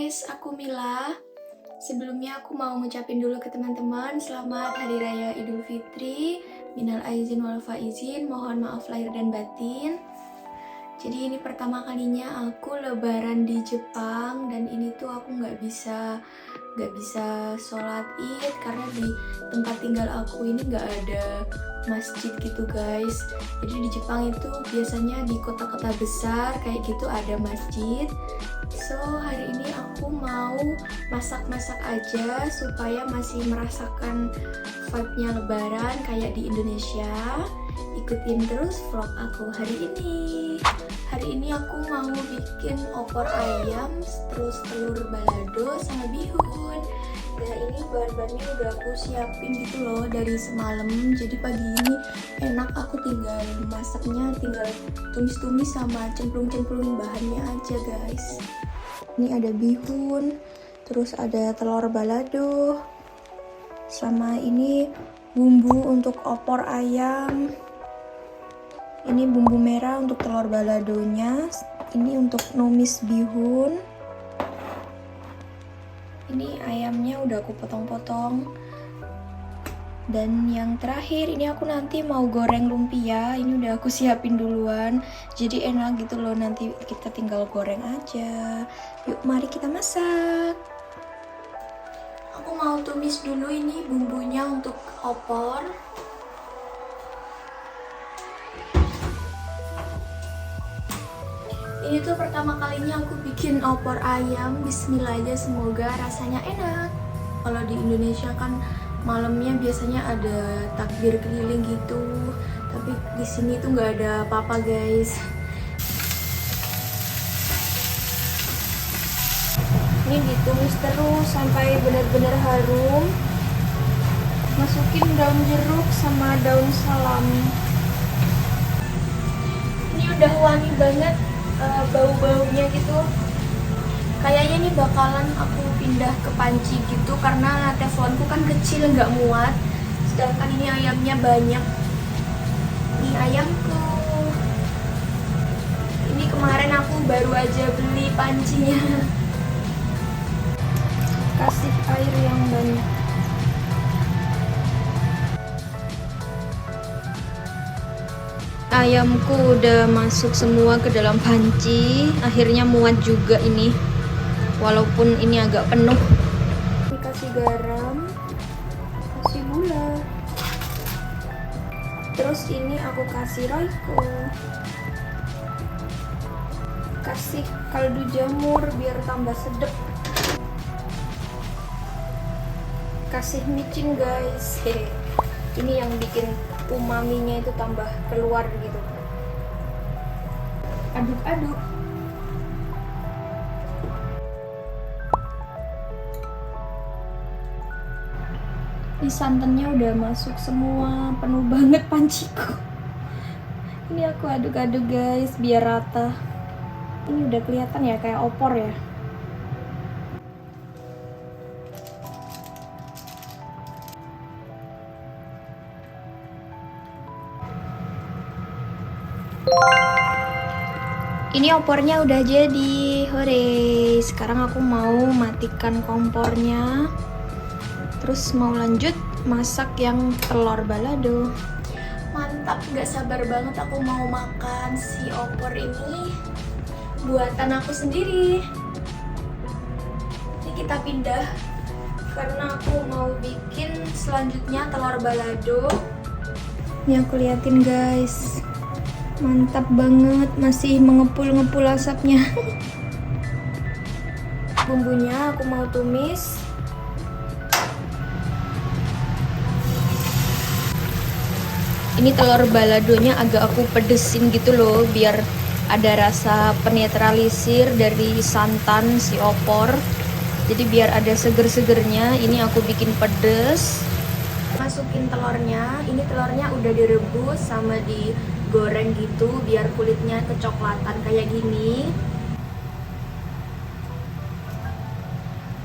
guys, aku Mila. Sebelumnya aku mau ngucapin dulu ke teman-teman selamat Hari Raya Idul Fitri. Minal aizin wal faizin, mohon maaf lahir dan batin. Jadi ini pertama kalinya aku lebaran di Jepang dan ini tuh aku nggak bisa sholat id karena di tempat tinggal aku ini nggak ada masjid gitu guys. Jadi di Jepang itu biasanya di kota-kota besar kayak gitu ada masjid. So hari ini aku mau masak-masak aja supaya masih merasakan vibe-nya lebaran kayak di Indonesia. Ikutin terus vlog aku hari ini. Hari ini aku mau bikin opor ayam, terus telur balado sama bihun. Nah ini bahan-bahannya udah aku siapin gitu loh dari semalam. Jadi pagi ini enak, aku tinggal masaknya, tinggal tumis-tumis sama cemplung-cemplungin bahannya aja guys. Ini ada bihun, terus ada telur balado, sama ini bumbu untuk opor ayam. Ini bumbu merah untuk telur baladonya, ini untuk numis bihun. Ini ayamnya udah aku potong-potong. Dan yang terakhir ini aku nanti mau goreng lumpia. Ini udah aku siapin duluan. Jadi enak gitu loh, nanti kita tinggal goreng aja. Yuk mari kita masak. Aku mau tumis dulu ini bumbunya untuk opor. Ini tuh pertama kalinya aku bikin opor ayam. Bismillah aja, semoga rasanya enak. Kalau di Indonesia kan malamnya biasanya ada takbir keliling gitu, tapi di sini tuh nggak ada apa-apa guys. Ini ditumis terus sampai benar-benar harum. Masukin daun jeruk sama daun salam. Ini udah wangi banget. Bau-baunya gitu, kayaknya nih bakalan aku pindah ke panci gitu karena teflonku kan kecil nggak muat, sedangkan ini ayamnya banyak. Ini ayamku, ini kemarin aku baru aja beli pancinya. Kasih air yang banyak. Ayamku udah masuk semua ke dalam panci, akhirnya muat juga ini, walaupun ini agak penuh. Dikasih garam, kasih gula, terus ini aku kasih roiko, kasih kaldu jamur biar tambah sedap, kasih micin guys. Ini yang bikin umaminya itu tambah keluar gitu. Aduk-aduk. Ini santannya udah masuk semua, penuh banget panciku. Ini aku aduk-aduk guys biar rata. Ini udah kelihatan ya kayak opor ya. Ini opornya udah jadi, hore. Sekarang aku mau matikan kompornya. Terus mau lanjut masak yang telur balado. Mantap, gak sabar banget aku mau makan si opor ini. Buatan aku sendiri. Ini kita pindah karena aku mau bikin selanjutnya telur balado. Ini aku liatin guys. Mantap banget, masih mengepul-ngepul asapnya. Bumbunya aku mau tumis. Ini telur baladonya agak aku pedesin gitu loh, biar ada rasa penetralisir dari santan si opor. Jadi biar ada seger-segernya, ini aku bikin pedes. Masukin telurnya, ini telurnya udah direbus sama digoreng gitu biar kulitnya kecoklatan kayak gini.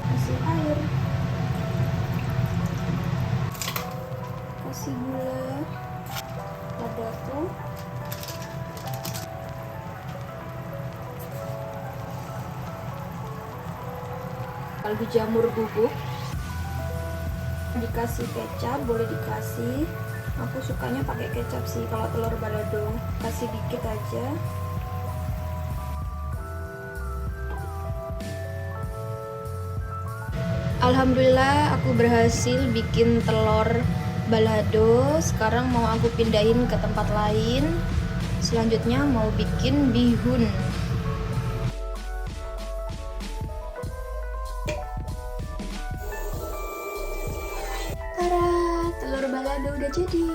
Kasih air, kasih gula, lada tuh. kaldu jamur bubuk, dikasih kecap, boleh dikasih. Aku sukanya pakai kecap sih kalau telur balado, kasih dikit aja. Alhamdulillah aku berhasil bikin telur balado. Sekarang mau aku pindahin ke tempat lain. Selanjutnya mau bikin bihun. Tada, telur balado udah jadi.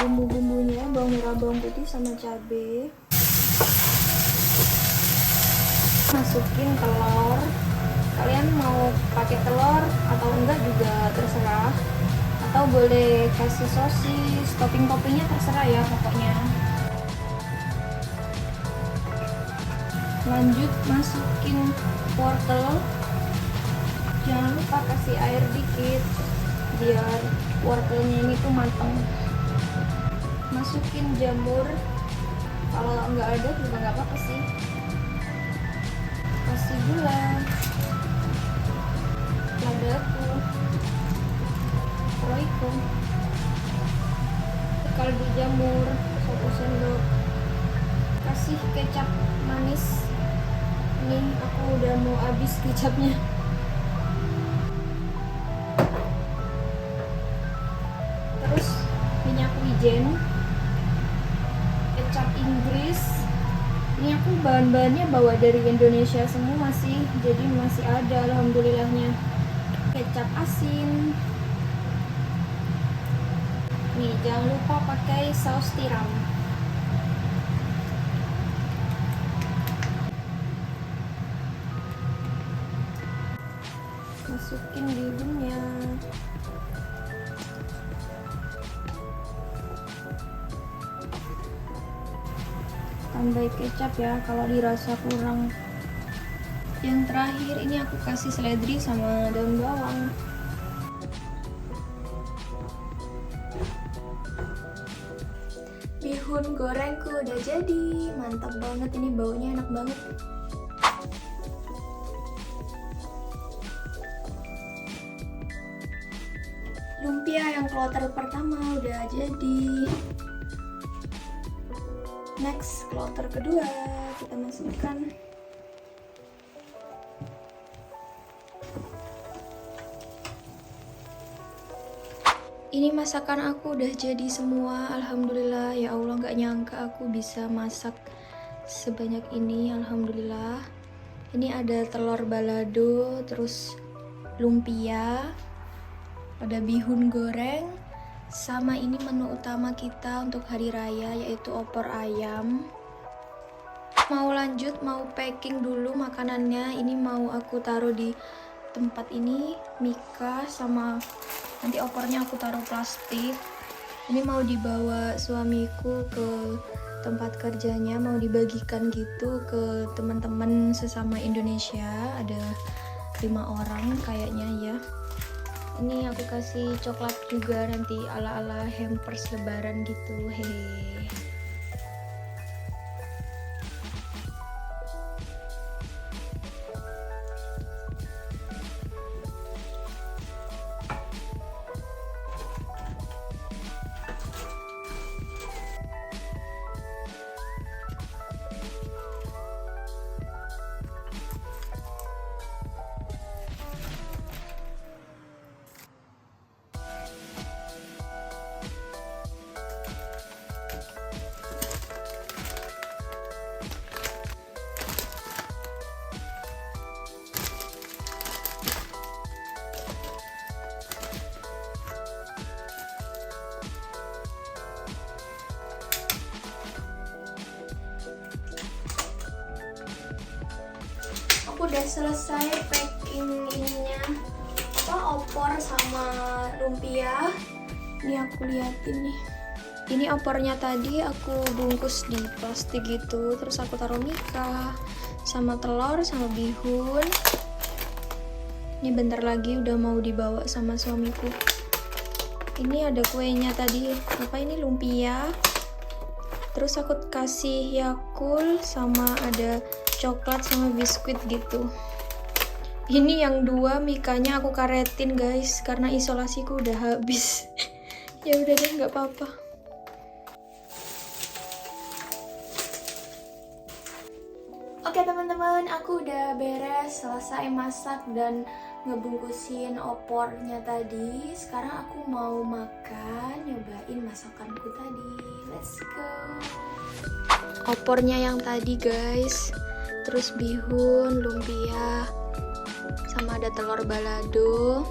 Bumbu-bumbunya bawang merah, bawang putih sama cabai. Masukin telur. Kalian mau pakai telur atau enggak juga terserah. Atau boleh kasih sosis, topping-toppingnya terserah ya pokoknya. Lanjut masukin wortel. Jangan lupa kasih air dikit biar wortelnya ini tuh matang. Masukin jamur, kalau nggak ada juga nggak apa-apa sih. Kasih gula, ladaku, roiko, kaldu jamur 1 sendok, kasih kecap manis. Ini aku udah mau habis kecapnya. Terus minyak wijen, kecap Inggris. Ini aku bahan-bahannya bawa dari Indonesia semua jadi masih ada alhamdulillahnya. Kecap asin. Nih jangan lupa pakai saus tiram. Masukin bihunnya. Tambah kecap ya kalau dirasa kurang. Yang terakhir ini aku kasih seledri sama daun bawang. Bihun gorengku udah jadi, mantap banget, ini baunya enak banget. Lumpia yang kloter pertama udah jadi. Next, kloter kedua kita masukkan. Ini masakan aku udah jadi semua, alhamdulillah. Ya Allah, nggak nyangka aku bisa masak sebanyak ini, alhamdulillah. Ini ada telur balado, terus lumpia, ada bihun goreng, sama ini menu utama kita untuk hari raya yaitu opor ayam. Mau lanjut, mau packing dulu makanannya. Ini mau aku taruh di tempat ini, mika, sama nanti opornya aku taruh plastik. Ini mau dibawa suamiku ke tempat kerjanya, mau dibagikan gitu ke teman-teman sesama Indonesia. Ada 5 orang kayaknya ya. Ini aku kasih coklat juga nanti ala-ala hampers lebaran gitu. Hehe. Aku udah selesai packing ininya, opor sama lumpia. Ini aku liatin nih. Ini opornya tadi aku bungkus di plastik gitu, terus aku taruh mika sama telur sama bihun. Ini bentar lagi udah mau dibawa sama suamiku. Ini ada kuenya tadi, apa ini, lumpia. Terus aku kasih Yakult sama ada coklat sama biskuit gitu. Ini yang 2 mikanya aku karetin guys, karena isolasiku udah habis. Ya udah deh, nggak apa-apa. Oke teman-teman, aku udah beres, selesai masak dan ngebungkusin opornya tadi. Sekarang aku mau makan, nyobain masakanku tadi. Let's go. Opornya yang tadi guys, terus bihun, lumpia, sama ada telur balado.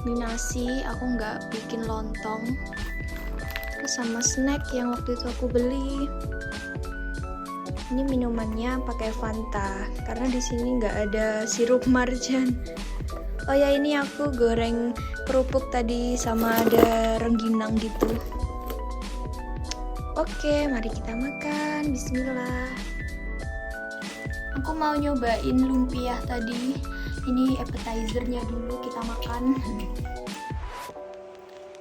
Ini nasi, aku nggak bikin lontong. Terus sama snack yang waktu itu aku beli. Ini minumannya pakai Fanta karena di sini nggak ada sirup marjan. Oh ya, ini aku goreng kerupuk tadi sama ada rengginang gitu. Oke, mari kita makan. Bismillah. Aku mau nyobain lumpia tadi. Ini appetizernya dulu, kita makan.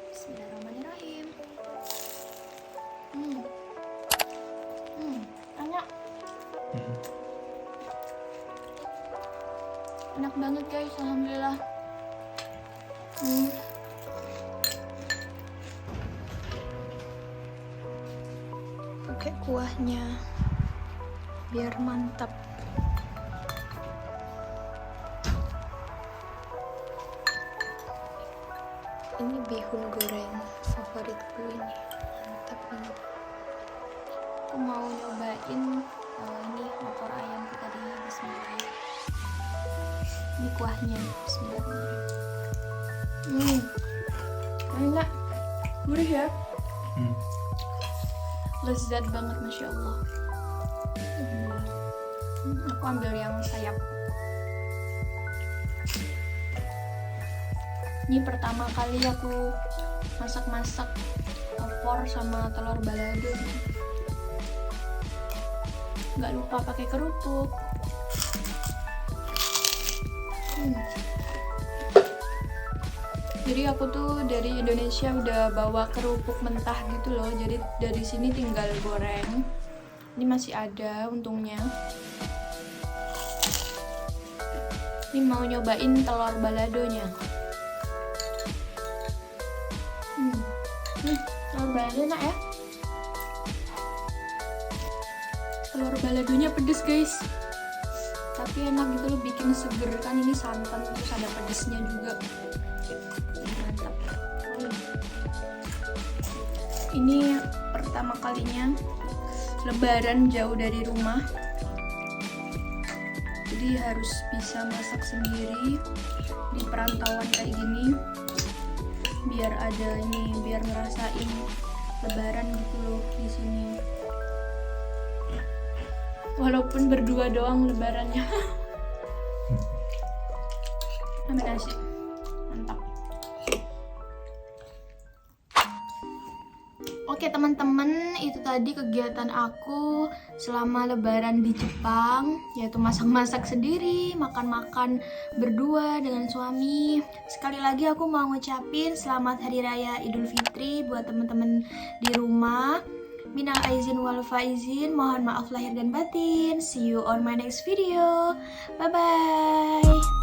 Bismillahirrahmanirrahim. Enak. Enak banget guys, alhamdulillah. Pakai kuahnya biar mantap. Ini bihun goreng favoritku, ini mantap banget. Aku mau nyobain ini opor ayam tadi. Bismillah. Ini kuahnya. Bismillah. Enak, gurih ya. Lezat banget, masya Allah. Aku ambil yang sayap. Ini pertama kali aku masak-masak opor sama telur balado. Nggak lupa pakai kerupuk. Jadi aku tuh dari Indonesia udah bawa kerupuk mentah gitu loh. Jadi dari sini tinggal goreng. Ini masih ada untungnya. Ini mau nyobain telur baladonya. Telur balado enak ya. Telur baladonya pedes guys, tapi enak gitu loh, bikin seger. Kan ini santan terus ada pedesnya juga. Mantap. Ini pertama kalinya lebaran jauh dari rumah, jadi harus bisa masak sendiri di perantauan kayak gini, biar ada ini, biar ngerasain lebaran gitu loh di sini. Walaupun berdua doang lebarannya. Ambil nasi, mantap. Oke teman-teman, itu tadi kegiatan aku selama lebaran di Jepang, yaitu masak-masak sendiri, makan-makan berdua dengan suami. Sekali lagi aku mau ngucapin selamat Hari Raya Idul Fitri buat teman-teman di rumah. Minal aizin wal faizin, mohon maaf lahir dan batin. See you on my next video. Bye bye.